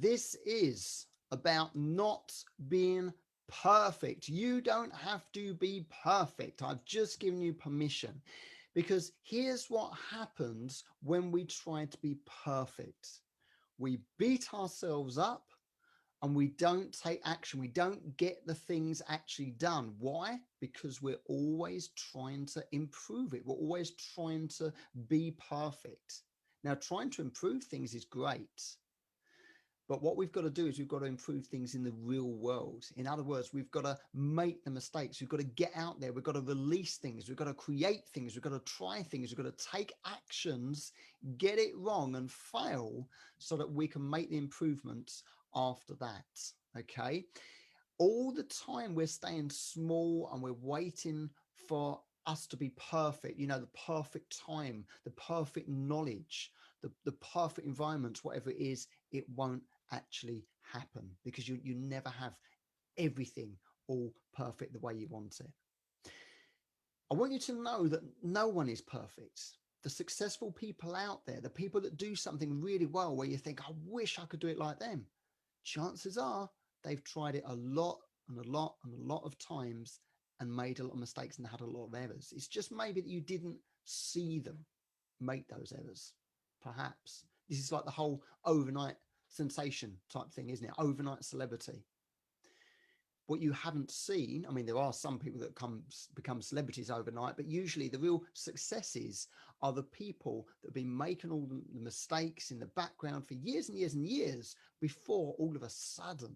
This is about not being perfect. You don't have to be perfect. I've just given you permission, because here's what happens when we try to be perfect. We beat ourselves up and we don't take action. We don't get the things actually done. Why? Because we're always trying to improve it. We're always trying to be perfect. Now, trying to improve things is great. But what we've got to do is we've got to improve things in the real world. In other words, we've got to make the mistakes. We've got to get out there. We've got to release things. We've got to create things. We've got to try things. We've got to take actions, get it wrong and fail so that we can make the improvements after that. Okay. All the time we're staying small and we're waiting for us to be perfect, you know, the perfect time, the perfect knowledge, the perfect environment, whatever it is, it won't actually happen, because you never have everything all perfect the way you want it. I want you to know that no one is perfect. The successful people out there, the people that do something really well where you think, I wish I could do it like them, chances are they've tried it a lot and a lot and a lot of times and made a lot of mistakes and had a lot of errors. It's just maybe that you didn't see them make those errors. Perhaps this is like the whole overnight sensation type thing, isn't it? Overnight celebrity. What you haven't seen, I mean, there are some people that become celebrities overnight, but usually the real successes are the people that have been making all the mistakes in the background for years and years and years before all of a sudden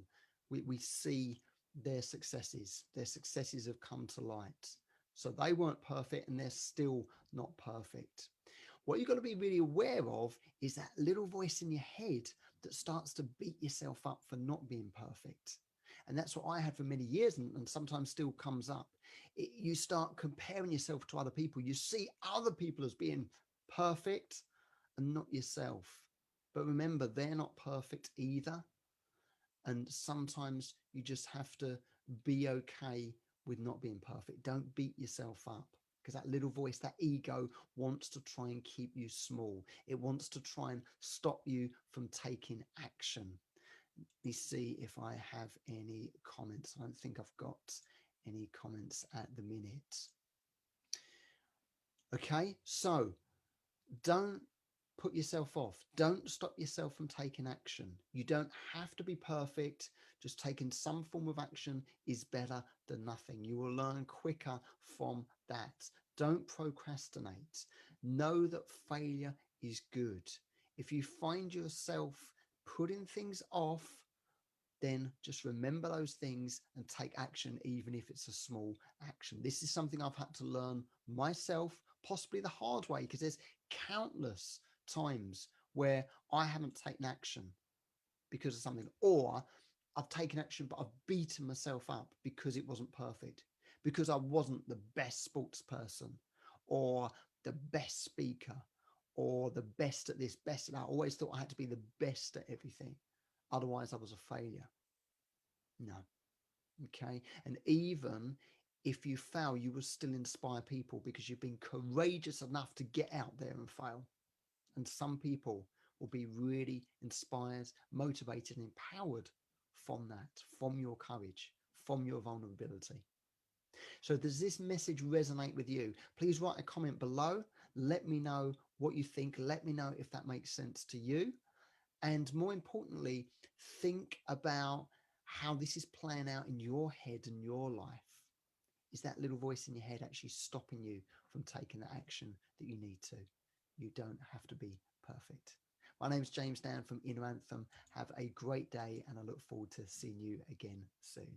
we see their successes. Their successes have come to light. So they weren't perfect and they're still not perfect. What you've got to be really aware of is that little voice in your head that starts to beat yourself up for not being perfect. And that's what I had for many years, and sometimes still comes up. You start comparing yourself to other people. You see other people as being perfect and not yourself. But remember, they're not perfect either. And sometimes you just have to be okay with not being perfect. Don't beat yourself up, because that little voice, that ego, wants to try and keep you small. It wants to try and stop you from taking action. Let me see if I have any comments. I don't think I've got any comments at the minute. Okay, so don't put yourself off. Don't stop yourself from taking action. You don't have to be perfect. Just taking some form of action is better than nothing. You will learn quicker from that. Don't procrastinate. Know that failure is good. If you find yourself putting things off, then just remember those things and take action, even if it's a small action. This is something I've had to learn myself, possibly the hard way, because there's countless times where I haven't taken action because of something, or I've taken action, but I've beaten myself up because it wasn't perfect, because I wasn't the best sports person or the best speaker or the best at this, best at that. I always thought I had to be the best at everything. Otherwise, I was a failure. No. Okay. And even if you fail, you will still inspire people because you've been courageous enough to get out there and fail. And some people will be really inspired, motivated, and empowered from that, from your courage, from your vulnerability. So does this message resonate with you? Please write a comment below. Let me know what you think. Let me know if that makes sense to you. And more importantly, think about how this is playing out in your head and your life. Is that little voice in your head actually stopping you from taking the action that you need to? You don't have to be perfect. My name is James Dan from Inner Anthem. Have a great day, and I look forward to seeing you again soon.